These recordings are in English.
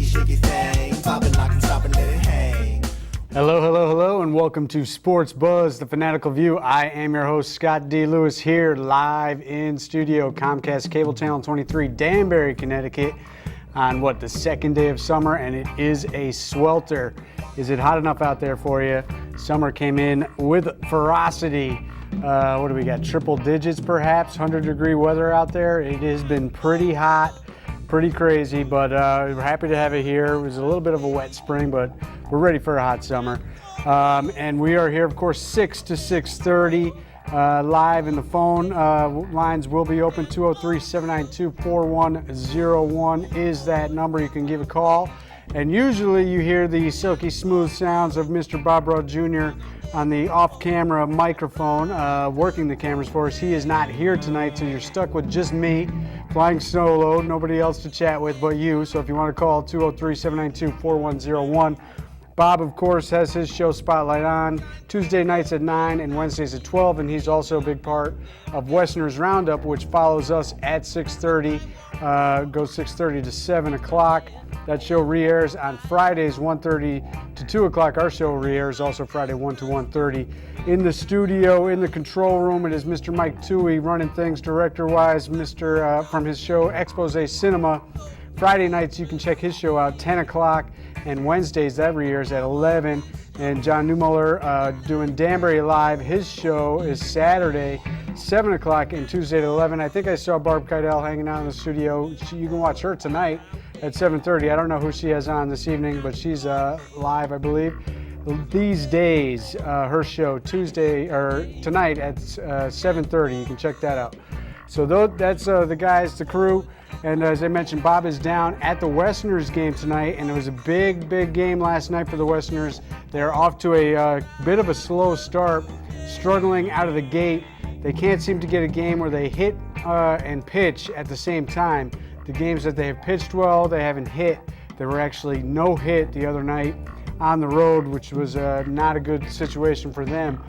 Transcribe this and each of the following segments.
shaky thing. Poppin', lock and stop and let it hang. Hello, and welcome to Sports Buzz, the Fanatical View. I am your host, Scott D. Lewis, here live in studio, Comcast Cable Channel 23, Danbury, Connecticut, on the second day of summer, and it is a swelter. Is it hot enough out there for you? Summer came in with ferocity. What do we got? Triple digits, perhaps? 100-degree weather out there. It has been pretty hot, pretty crazy, but we're happy to have it here. It was a little bit of a wet spring, but we're ready for a hot summer. And we are here, of course, 6 to 6:30. Live, and the phone lines will be open. 203-792-4101 is that number. You can give a call. And usually you hear the silky smooth sounds of Mr. Bob Rowe Jr. on the off-camera microphone, working the cameras for us. He is not here tonight, so you're stuck with just me, flying solo, nobody else to chat with but you. So if you want to call, 203-792-4101. Bob, of course, has his show Spotlight on Tuesday nights at 9 and Wednesdays at 12, and he's also a big part of Westerners Roundup, which follows us at 6:30, goes 6:30 to 7 o'clock. That show re-airs on Fridays, 1:30 to 2 o'clock. Our show re-airs also Friday, 1 to 1:30. In the studio, in the control room, it is Mr. Mike Toohey running things director-wise, from his show Expose Cinema. Friday nights, you can check his show out, 10 o'clock, and Wednesdays, that re-airs at 11. And John Newmuller doing Danbury Live. His show is Saturday, 7 o'clock, and Tuesday at 11. I think I saw Barb Keidel hanging out in the studio. You can watch her tonight at 7:30. I don't know who she has on this evening, but she's live, I believe. These days, her show tonight at 7:30. You can check that out. So that's the guys, the crew. And as I mentioned, Bob is down at the Westerners game tonight, and it was a big game last night for the Westerners. They're off to a bit of a slow start, struggling out of the gate. They can't seem to get a game where they hit and pitch at the same time. The games that they have pitched well, they haven't hit. There were actually no hit the other night on the road, which was not a good situation for them.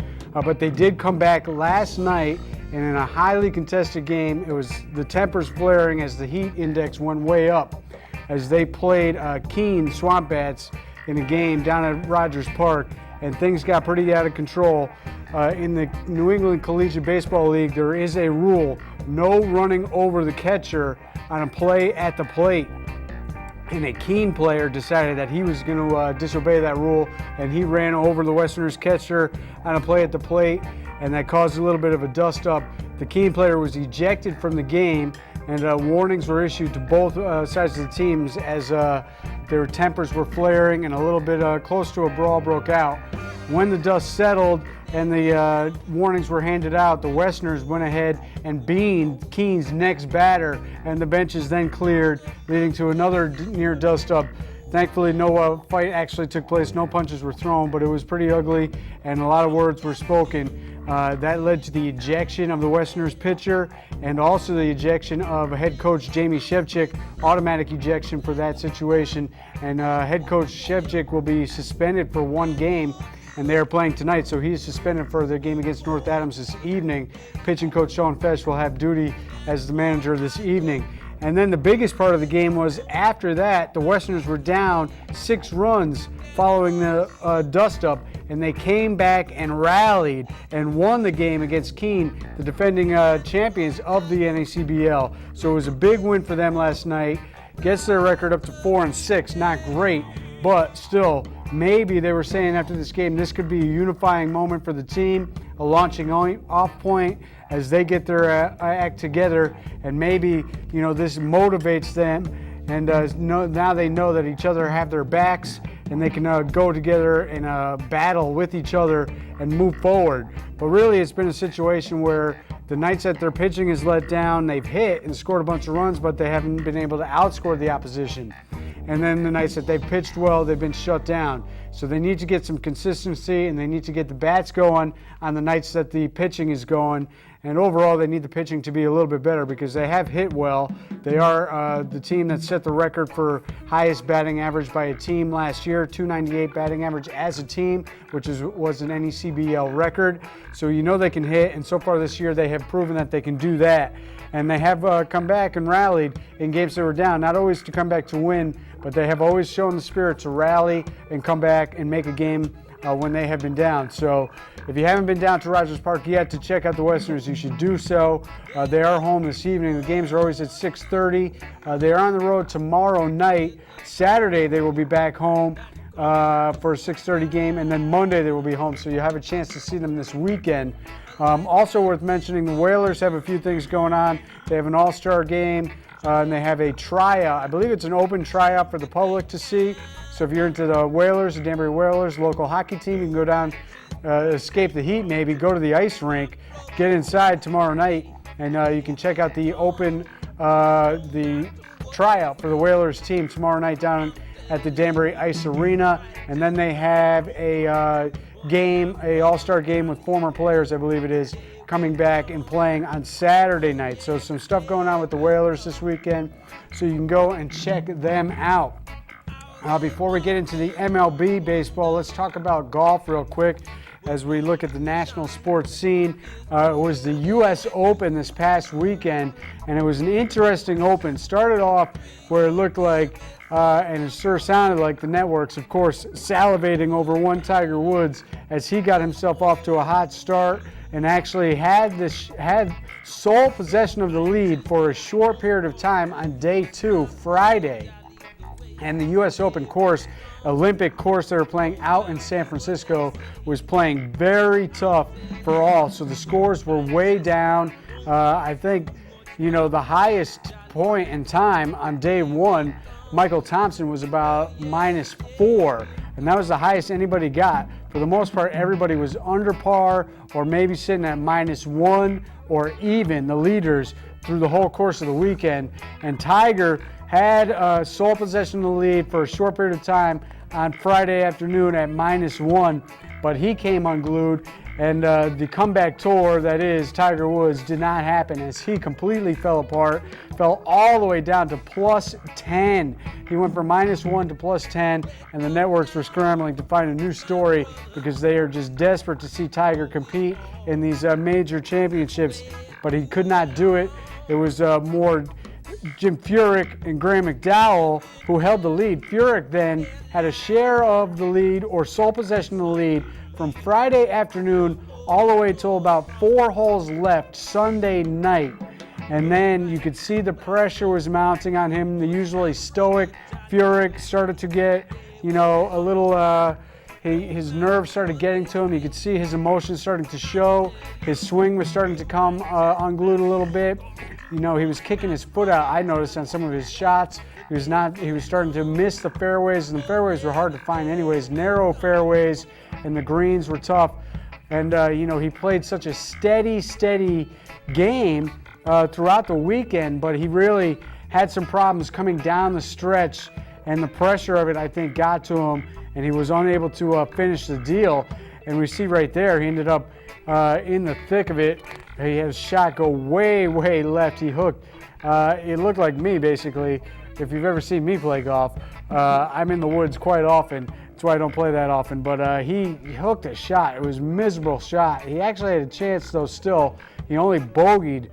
But they did come back last night, and in a highly contested game, it was the tempers flaring as the heat index went way up as they played Keene Swamp Bats in a game down at Rogers Park, and things got pretty out of control. In the New England Collegiate Baseball League, there is a rule: no running over the catcher on a play at the plate. And a Keene player decided that he was going to disobey that rule, and he ran over the Westerners catcher on a play at the plate, and that caused a little bit of a dust-up. The Keene player was ejected from the game, and warnings were issued to both sides of the teams as their tempers were flaring and a little bit close to a brawl broke out. When the dust settled and the warnings were handed out, the Westerners went ahead and beaned Keene's next batter, and the benches then cleared, leading to another near dust-up. Thankfully, no fight actually took place, no punches were thrown, but it was pretty ugly, and a lot of words were spoken. That led to the ejection of the Westerners pitcher and also the ejection of head coach Jamie Shevchik, automatic ejection for that situation. And head coach Shevchik will be suspended for one game, and they are playing tonight, so he's suspended for their game against North Adams this evening. Pitching coach Sean Fesh will have duty as the manager this evening. And then the biggest part of the game was after that, the Westerners were down 6 runs following the dust-up, and they came back and rallied and won the game against Keene, the defending champions of the NACBL. So it was a big win for them last night. Gets their record up to 4-6, not great, but still, maybe they were saying after this game, this could be a unifying moment for the team, a launching off point as they get their act together, and maybe this motivates them, and now they know that each other have their backs, and they can go together in a battle with each other and move forward. But really, it's been a situation where the nights that their pitching is let down, they've hit and scored a bunch of runs, but they haven't been able to outscore the opposition. And then the nights that they've pitched well, they've been shut down. So they need to get some consistency, and they need to get the bats going on the nights that the pitching is going. And overall, they need the pitching to be a little bit better because they have hit well. They are the team that set the record for highest batting average by a team last year, 298 batting average as a team, which was an NECBL record. So you know they can hit, and so far this year they have proven that they can do that. And they have come back and rallied in games that were down, not always to come back to win, but they have always shown the spirit to rally and come back and make a game when they have been down. So if you haven't been down to Rogers Park yet to check out the Westerners, you should do so. They are home this evening. The games are always at 6:30. They are on the road tomorrow night. Saturday they will be back home for a 6:30 game, and then Monday they will be home. So you have a chance to see them this weekend. Also worth mentioning, the Whalers have a few things going on. They have an all-star game, and they have a tryout. I believe it's an open tryout for the public to see. So if you're into the Whalers, the Danbury Whalers, local hockey team, you can go down, escape the heat maybe, go to the ice rink, get inside tomorrow night, and you can check out the the tryout for the Whalers team tomorrow night down at the Danbury Ice Arena. And then they have a game, a all-star game with former players, I believe it is, coming back and playing on Saturday night. So some stuff going on with the Whalers this weekend, so you can go and check them out. Before we get into the MLB baseball, let's talk about golf real quick as we look at the national sports scene. It was the U.S. Open this past weekend, and it was an interesting Open. Started off where it looked like, and it sure sounded like the networks, of course, salivating over one Tiger Woods as he got himself off to a hot start and actually had sole possession of the lead for a short period of time on day 2, Friday. And the U.S. Open course, Olympic course they were playing out in San Francisco, was playing very tough for all. So the scores were way down. I think, the highest point in time on day 1, Michael Thompson was about -4, and that was the highest anybody got. For the most part, everybody was under par or maybe sitting at -1 or even, the leaders, through the whole course of the weekend. And Tiger had sole possession of the lead for a short period of time on Friday afternoon at -1, but he came unglued, and the comeback tour, that is Tiger Woods, did not happen as he completely fell apart, fell all the way down to +10. He went from -1 to +10, and the networks were scrambling to find a new story because they are just desperate to see Tiger compete in these major championships, but he could not do it. It was more Jim Furyk and Graham McDowell who held the lead. Furyk then had a share of the lead or sole possession of the lead from Friday afternoon all the way till about 4 holes left Sunday night. And then you could see the pressure was mounting on him. The usually stoic Furyk started to get, a little, his nerves started getting to him. You could see his emotions starting to show. His swing was starting to come unglued a little bit. He was kicking his foot out, I noticed, on some of his shots. He was starting to miss the fairways, and the fairways were hard to find anyways, narrow fairways, and the greens were tough. And, he played such a steady game throughout the weekend, but he really had some problems coming down the stretch, and the pressure of it, I think, got to him, and he was unable to finish the deal. And we see right there, he ended up in the thick of it. He had a shot go way left. He hooked. It looked like me, basically. If you've ever seen me play golf, I'm in the woods quite often. That's why I don't play that often. But he hooked a shot. It was a miserable shot. He actually had a chance, though, still. He only bogeyed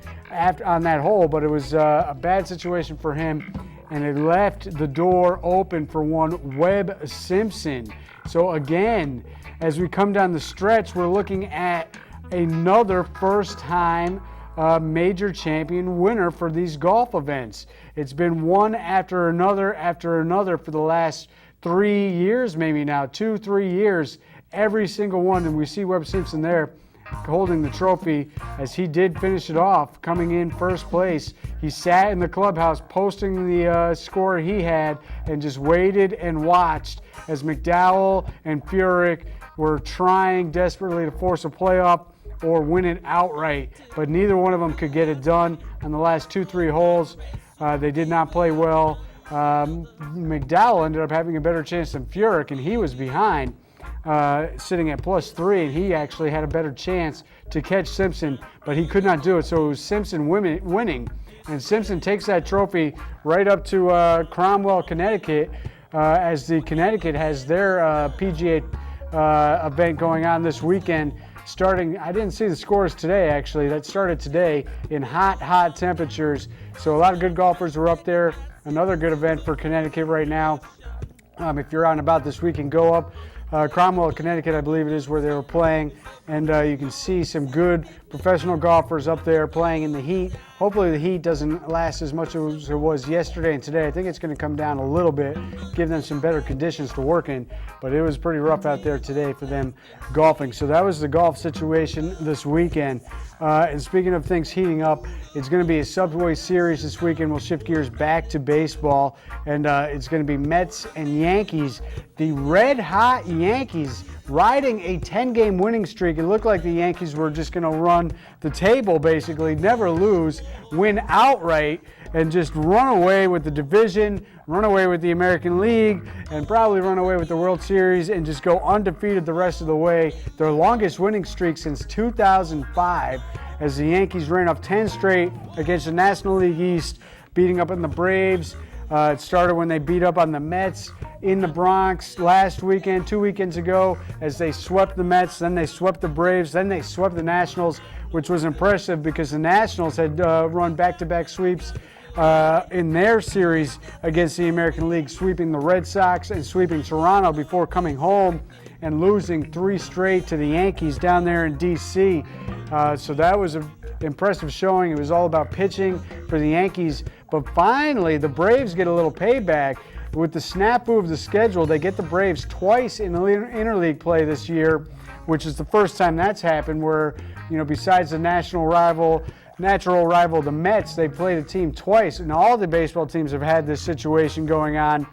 on that hole, but it was a bad situation for him, and it left the door open for one Webb Simpson. So again, as we come down the stretch, we're looking at another first-time major champion winner for these golf events. It's been one after another for the last 3 years, maybe now, 2-3 years, every single one. And we see Webb Simpson there holding the trophy as he did finish it off, coming in first place. He sat in the clubhouse posting the score he had and just waited and watched as McDowell and Furyk were trying desperately to force a playoff or win it outright, but neither one of them could get it done on the last 2-3 holes. They did not play well. McDowell ended up having a better chance than Furyk, and he was behind. sitting at +3, and he actually had a better chance to catch Simpson, but he could not do it. So it was Simpson winning, and Simpson takes that trophy right up to Cromwell, Connecticut, as the Connecticut has their PGA event going on this weekend. Starting, I didn't see the scores today actually, that started today in hot temperatures. So a lot of good golfers were up there. Another good event for Connecticut right now. If you're out and about this weekend, go up. Cromwell, Connecticut, I believe it is where they were playing. And you can see some good professional golfers up there playing in the heat. Hopefully the heat doesn't last as much as it was yesterday and today. I think it's going to come down a little bit, give them some better conditions to work in. But it was pretty rough out there today for them golfing. So that was the golf situation this weekend. And speaking of things heating up, it's going to be a Subway Series this weekend. We'll shift gears back to baseball, and it's going to be Mets and Yankees. The red-hot Yankees riding a 10-game winning streak. It looked like the Yankees were just going to run the table, basically, never lose, win outright, and just run away with the division, run away with the American League, and probably run away with the World Series and just go undefeated the rest of the way. Their longest winning streak since 2005, as the Yankees ran off 10 straight against the National League East, beating up on the Braves. It started when they beat up on the Mets in the Bronx last weekend, 2 weekends ago, as they swept the Mets, then they swept the Braves, then they swept the Nationals, which was impressive because the Nationals had run back-to-back sweeps in their series against the American League, sweeping the Red Sox and sweeping Toronto before coming home and losing 3 straight to the Yankees down there in D.C. So that was an impressive showing. It was all about pitching for the Yankees. But finally, the Braves get a little payback. With the snafu of the schedule, they get the Braves twice in the interleague play this year, which is the first time that's happened where, besides the natural rival, the Mets, they played a team twice. And all the baseball teams have had this situation going on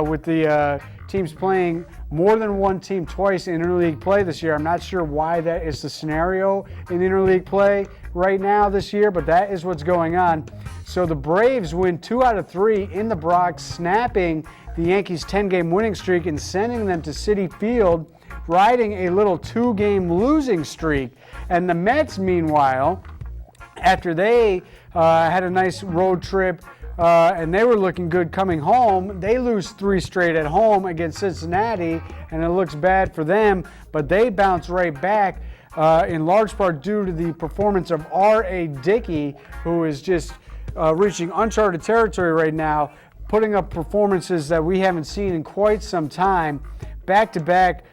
with the teams playing more than one team twice in interleague play this year. I'm not sure why that is the scenario in interleague play right now this year, but that is what's going on. So the Braves win 2 out of 3 in the Bronx, snapping the Yankees' 10-game winning streak and sending them to Citi Field, riding a little 2-game losing streak. And the Mets, meanwhile, after they had a nice road trip and they were looking good coming home, they lose 3 straight at home against Cincinnati, and it looks bad for them, but they bounce right back in large part due to the performance of R.A. Dickey, who is just reaching uncharted territory right now, putting up performances that we haven't seen in quite some time, back-to-back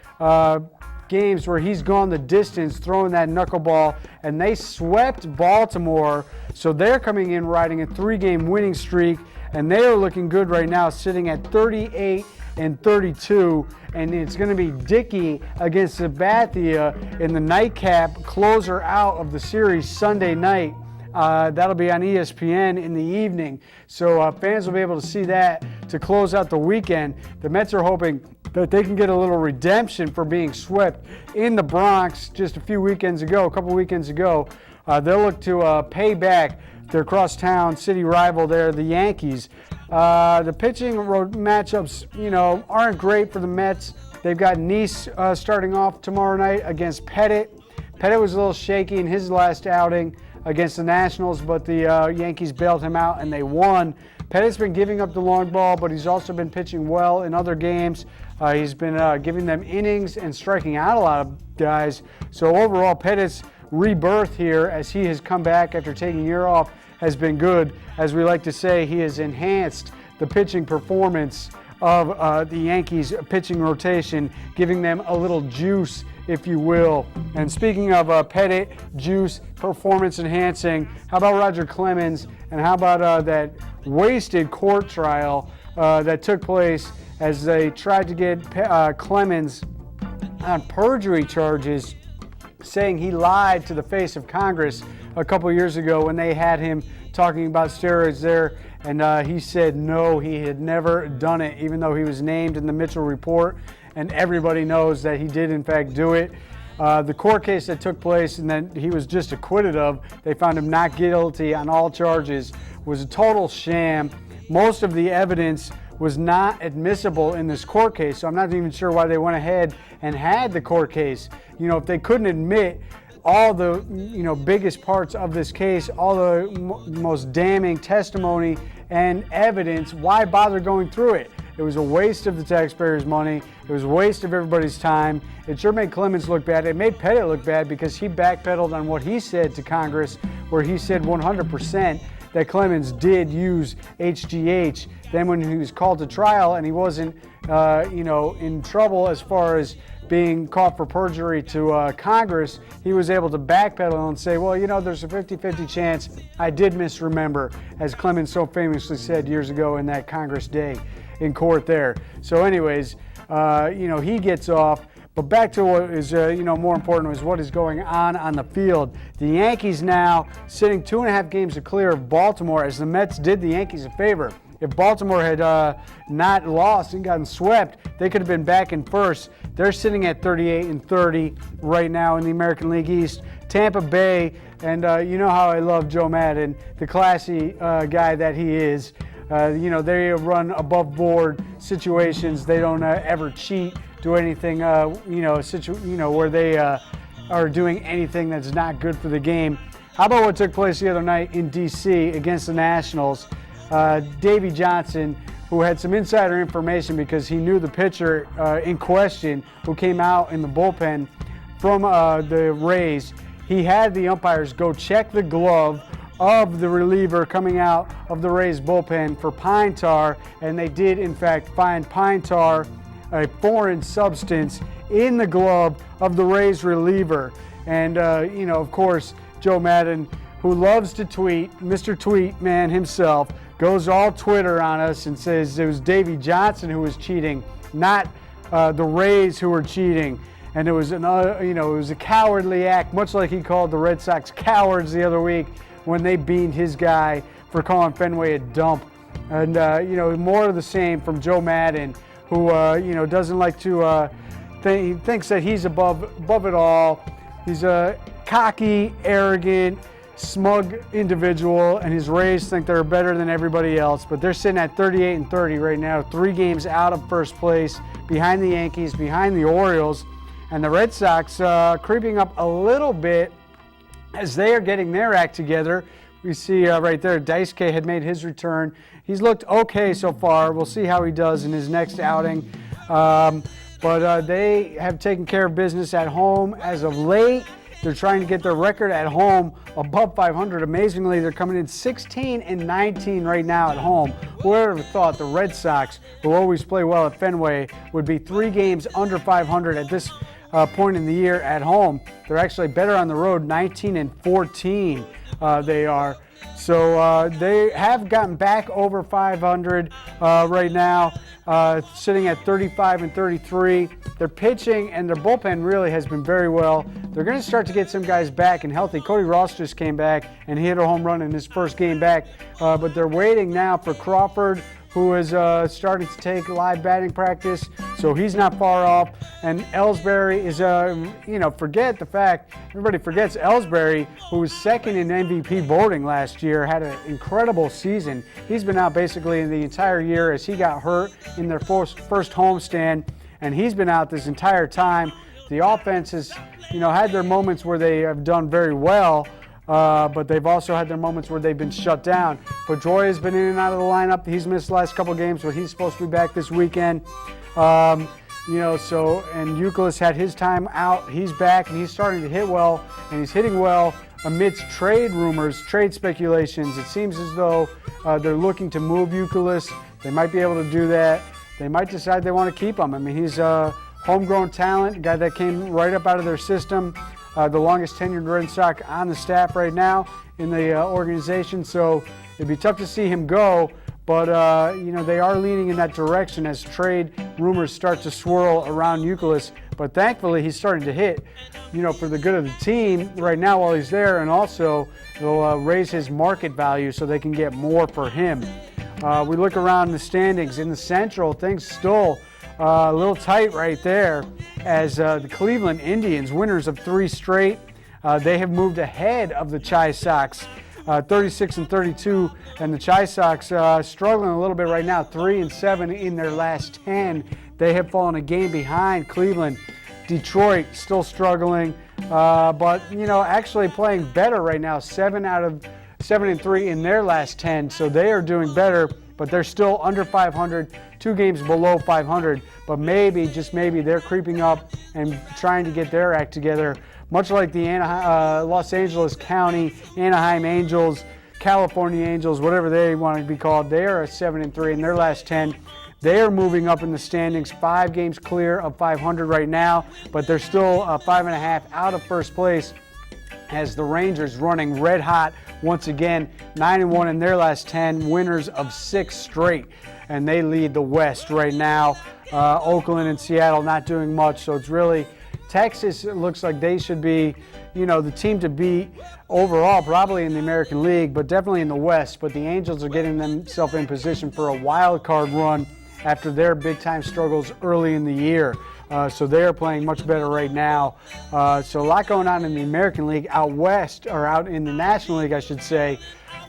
games where he's gone the distance throwing that knuckleball, and they swept Baltimore. So they're coming in riding a 3-game winning streak, and they are looking good right now, sitting at 38-32, and it's going to be Dickey against Sabathia in the nightcap closer out of the series Sunday night. That'll be on ESPN in the evening, so fans will be able to see that to close out the weekend. The Mets are hoping that they can get a little redemption for being swept in the Bronx just a couple weekends ago. They'll look to pay back their crosstown city rival there, the Yankees. The pitching matchups, aren't great for the Mets. They've got Nice starting off tomorrow night against Pettit. Pettit was a little shaky in his last outing against the Nationals, but the Yankees bailed him out and they won. Pettit's been giving up the long ball, but he's also been pitching well in other games. He's been giving them innings and striking out a lot of guys. So overall, Pettit's rebirth here as he has come back after taking a year off has been good. As we like to say, he has enhanced the pitching performance of the Yankees pitching rotation, giving them a little juice, if you will. And speaking of Pettit, juice, performance enhancing, how about Roger Clemens, and how about that wasted court trial that took place as they tried to get Clemens on perjury charges, saying he lied to the face of Congress a couple years ago when they had him talking about steroids there, and he said no, he had never done it, even though he was named in the Mitchell report, and everybody knows that he did in fact do it. The court case that took place and that he was just acquitted of, they found him not guilty on all charges, was a total sham. Most of the evidence was not admissible in this court case. So I'm not even sure why they went ahead and had the court case. If they couldn't admit all the biggest parts of this case, all the most damning testimony and evidence, why bother going through it? It was a waste of the taxpayers' money. It was a waste of everybody's time. It sure made Clemens look bad. It made Pettit look bad because he backpedaled on what he said to Congress, where he said 100% that Clemens did use HGH. Then when he was called to trial and he wasn't, in trouble as far as being caught for perjury to Congress, he was able to backpedal and say, well, there's a 50-50 chance I did misremember, as Clemens so famously said years ago in that Congress day in court there. So anyways, he gets off. But back to what is, more important is what is going on the field. The Yankees now sitting 2.5 games clear of Baltimore, as the Mets did the Yankees a favor. If Baltimore had not lost and gotten swept, they could have been back in first. They're sitting at 38-30 right now in the American League East. Tampa Bay, and you know how I love Joe Maddon, the classy guy that he is. They run above board situations. They don't ever cheat, do anything, where they are doing anything that's not good for the game. How about what took place the other night in D.C. against the Nationals? Davey Johnson, who had some insider information because he knew the pitcher in question who came out in the bullpen from the Rays. He had the umpires go check the glove of the reliever coming out of the Rays bullpen for pine tar, and they did in fact find pine tar, a foreign substance, in the glove of the Rays reliever. And of course, Joe Maddon, who loves to tweet, Mr. Tweet Man himself, goes all Twitter on us and says it was Davey Johnson who was cheating, not the Rays who were cheating. And it was it was a cowardly act, much like he called the Red Sox cowards the other week when they beaned his guy for calling Fenway a dump. And more of the same from Joe Maddon, who doesn't like to he thinks that he's above it all. He's a cocky, arrogant, smug individual, and his Rays think they're better than everybody else. But they're sitting at 38-30 right now, 3 games out of first place, behind the Yankees, behind the Orioles, and the Red Sox creeping up a little bit as they are getting their act together. We see right there, Daisuke had made his return. He's looked okay so far. We'll see how he does in his next outing. But they have taken care of business at home as of late. They're trying to get their record at home above 500. Amazingly, they're coming in 16-19 right now at home. Who would have thought the Red Sox, who always play well at Fenway, would be 3 games under 500 at this point in the year at home? They're actually better on the road, 19-14 they are. So they have gotten back over 500 right now, sitting at 35-33. Their pitching and their bullpen really has been very well. They're going to start to get some guys back and healthy. Cody Ross just came back and he hit a home run in his first game back. But they're waiting now for Crawford, who is starting to take live batting practice, so he's not far off. And Ellsbury is, forget the fact, everybody forgets Ellsbury, who was second in MVP voting last year, had an incredible season. He's been out basically in the entire year as he got hurt in their first homestand, and he's been out this entire time. The offense has, had their moments where they have done very well, but they've also had their moments where they've been shut down. Pedroia has been in and out of the lineup. He's missed the last couple games, but he's supposed to be back this weekend. And Youkilis had his time out. He's back, and he's starting to hit well, and he's hitting well amidst trade rumors, trade speculations. It seems as though they're looking to move Youkilis. They might be able to do that. They might decide they want to keep him. I mean, he's a homegrown talent, a guy that came right up out of their system. The longest tenured Red Sox on the staff right now in the organization. So it'd be tough to see him go, but they are leaning in that direction as trade rumors start to swirl around Youkilis. But thankfully, he's starting to hit, for the good of the team right now while he's there, and also they'll raise his market value so they can get more for him. We look around the standings in the Central, things still a little tight right there as the Cleveland Indians, winners of 3 straight, they have moved ahead of the Chi Sox 36 and 32, and the Chi Sox struggling a little bit right now, 3-7 in their last 10. They have fallen a game behind Cleveland. Detroit still struggling, but actually playing better right now. 7 and 3 in their last 10, so they are doing better. But they're still under 500, 2 games below 500. But maybe, just maybe, they're creeping up and trying to get their act together. Much like the Los Angeles County, Anaheim Angels, California Angels, whatever they want to be called, they are 7 and 3 in their last 10. They are moving up in the standings, 5 games clear of 500 right now, but they're still 5.5 out of first place, as the Rangers running red hot once again, 9-1 in their last 10, winners of 6 straight, and they lead the West right now. Oakland and Seattle not doing much, so it's really Texas. It looks like they should be, the team to beat overall, probably in the American League, but definitely in the West. But the Angels are getting themselves in position for a wild card run after their big-time struggles early in the year. So they are playing much better right now. So a lot going on in the American League. Out west, or out in the National League, I should say,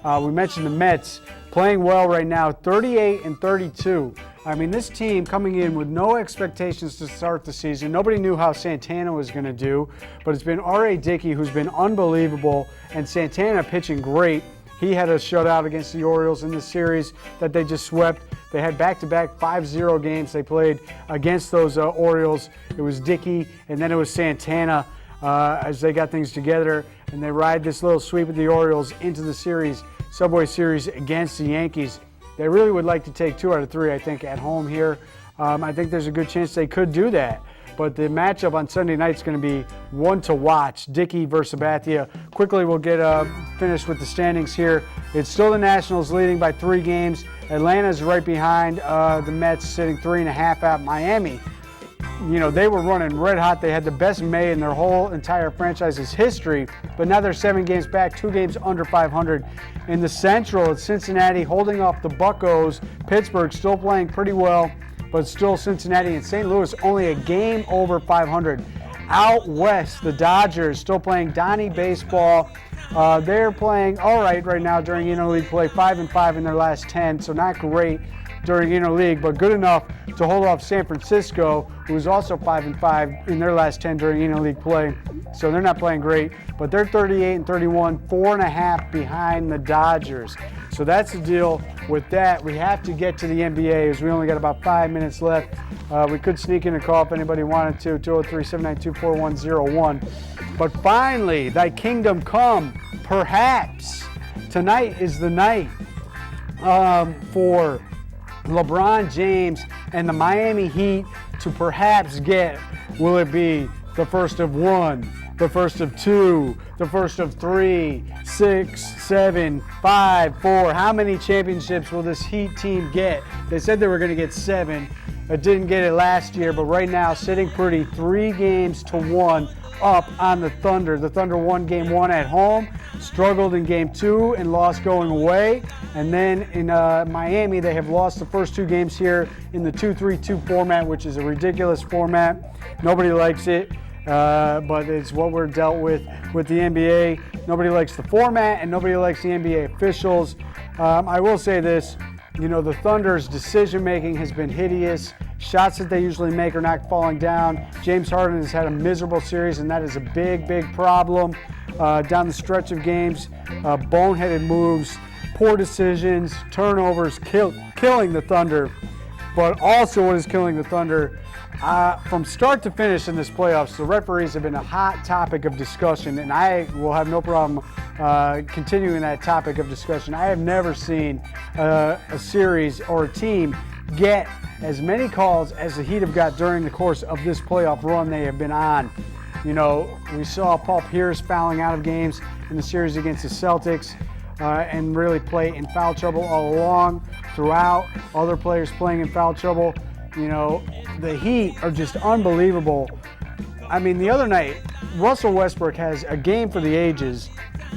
we mentioned the Mets playing well right now, 38 and 32. I mean, this team coming in with no expectations to start the season. Nobody knew how Santana was going to do, but it's been R.A. Dickey who's been unbelievable, and Santana pitching great. He had a shutout against the Orioles in the series that they just swept. They had back-to-back 5-0 games they played against those Orioles. It was Dickey, and then it was Santana as they got things together, and they ride this little sweep of the Orioles into the series, Subway Series against the Yankees. They really would like to take 2 out of 3, I think, at home here. I think there's a good chance they could do that. But the matchup on Sunday night is going to be one to watch, Dickey versus Sabathia. Quickly, we'll get finished with the standings here. It's still the Nationals leading by 3 games. Atlanta's right behind the Mets, sitting 3.5 out. Miami, they were running red hot. They had the best May in their whole entire franchise's history, but now they're 7 games back, 2 games under 500. In the Central, it's Cincinnati holding off the Buccos. Pittsburgh still playing pretty well, but still Cincinnati and St. Louis only a game over 500. Out west, the Dodgers still playing Donnie baseball. They're playing all right now during interleague play, 5-5 in their last 10, so not great during interleague, but good enough to hold off San Francisco, who's also 5-5 in their last 10 during interleague play. So they're not playing great, but they're 38 and 31, 4.5 behind the Dodgers. So that's the deal with that. We have to get to the NBA as we only got about 5 minutes left. We could sneak in a call if anybody wanted to, 203-792-4101. But finally, thy kingdom come, perhaps. Tonight is the night for LeBron James and the Miami Heat to perhaps get, will it be the first of 1, the first of 2, the first of 3, 6, 7, 5, 4. How many championships will this Heat team get? They said they were going to get 7. It didn't get it last year, but right now sitting pretty, 3-1 up on the Thunder. The Thunder won game 1 at home, struggled in game 2 and lost going away. And then in Miami, they have lost the first 2 games here in the 2-3-2 format, which is a ridiculous format. Nobody likes it, but it's what we're dealt with the NBA. Nobody likes the format, and nobody likes the NBA officials. I will say this, the Thunder's decision-making has been hideous. Shots that they usually make are not falling down. James Harden has had a miserable series, and that is a big, big problem. Down the stretch of games, boneheaded moves, poor decisions, turnovers, killing the Thunder. But also what is killing the Thunder, from start to finish in this playoffs, the referees have been a hot topic of discussion, and I will have no problem continuing that topic of discussion. I have never seen a series or a team get as many calls as the Heat have got during the course of this playoff run they have been on. We saw Paul Pierce fouling out of games in the series against the Celtics and really play in foul trouble all along throughout. Other players playing in foul trouble. The Heat are just unbelievable. I mean, the other night, Russell Westbrook has a game for the ages.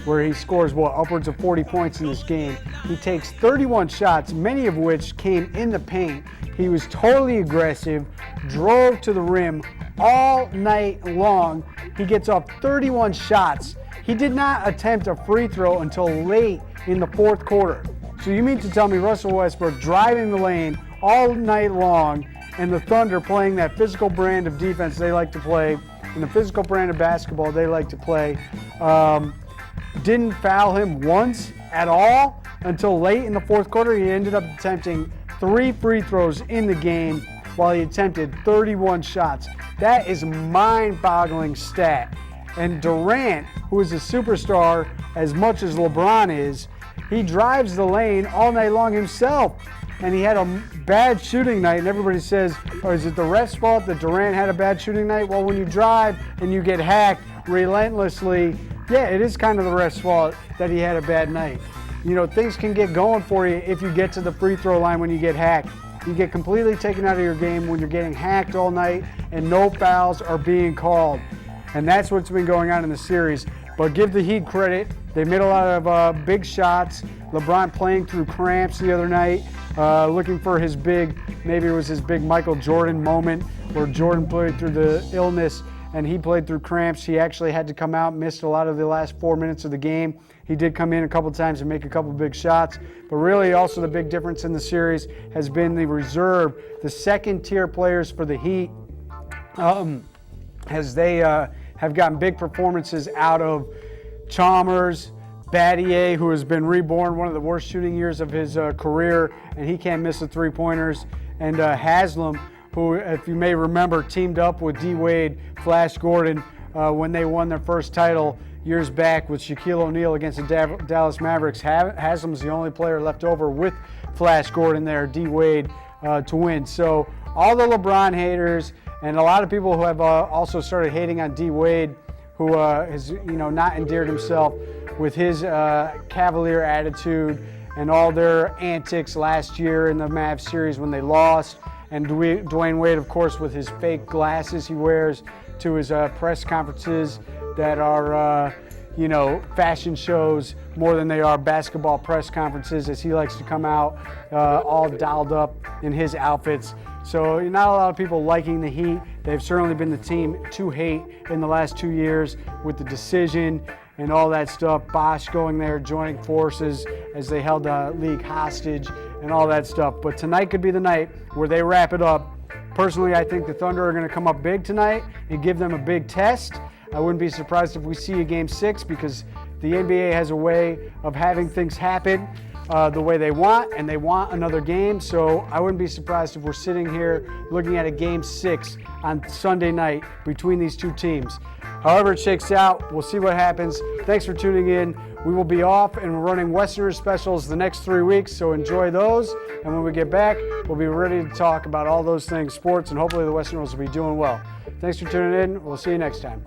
where he scores, upwards of 40 points in this game. He takes 31 shots, many of which came in the paint. He was totally aggressive, drove to the rim all night long. He gets off 31 shots. He did not attempt a free throw until late in the fourth quarter. So you mean to tell me Russell Westbrook driving the lane all night long, and the Thunder playing that physical brand of defense they like to play, and the physical brand of basketball they like to play, didn't foul him once at all until late in the fourth quarter? He ended up attempting 3 free throws in the game while he attempted 31 shots. That is a mind-boggling stat. And Durant, who is a superstar as much as LeBron is, he drives the lane all night long himself. And he had a bad shooting night, and everybody says, oh, is it the ref's fault that Durant had a bad shooting night? Well, when you drive and you get hacked relentlessly, yeah, it is kind of the ref's fault that he had a bad night. You know, things can get going for you if you get to the free throw line when you get hacked. You get completely taken out of your game when you're getting hacked all night and no fouls are being called. And that's what's been going on in the series. But give the Heat credit. They made a lot of big shots. LeBron playing through cramps the other night, looking for his big, maybe it was his big Michael Jordan moment where Jordan played through the illness and he played through cramps. He actually had to come out, missed a lot of the last 4 minutes of the game. He did come in a couple times and make a couple big shots. But really also the big difference in the series has been the reserve, the second-tier players for the Heat, as they have gotten big performances out of Chalmers, Battier, who has been reborn, one of the worst shooting years of his career, and he can't miss the three-pointers, and Haslam, who, if you may remember, teamed up with D-Wade, Flash Gordon, when they won their first title years back with Shaquille O'Neal against the Dallas Mavericks. Haslam's the only player left over with Flash Gordon there, D-Wade, to win. So all the LeBron haters and a lot of people who have also started hating on D-Wade, who has not endeared himself with his cavalier attitude and all their antics last year in the Mavs series when they lost. And Dwayne Wade, of course, with his fake glasses he wears to his press conferences that are, fashion shows more than they are basketball press conferences, as he likes to come out all dolled up in his outfits. So not a lot of people liking the Heat. They've certainly been the team to hate in the last 2 years with the decision and all that stuff. Bosch going there, joining forces as they held the league hostage and all that stuff. But tonight could be the night where they wrap it up. Personally, I think the Thunder are going to come up big tonight and give them a big test. I wouldn't be surprised if we see a Game 6 because the NBA has a way of having things happen the way they want, and they want another game. So I wouldn't be surprised if we're sitting here looking at a Game 6 on Sunday night between these two teams. However it shakes out, we'll see what happens. Thanks for tuning in. We will be off and we're running Westerners specials the next 3 weeks, so enjoy those. And when we get back, we'll be ready to talk about all those things, sports, and hopefully the Westerners will be doing well. Thanks for tuning in. We'll see you next time.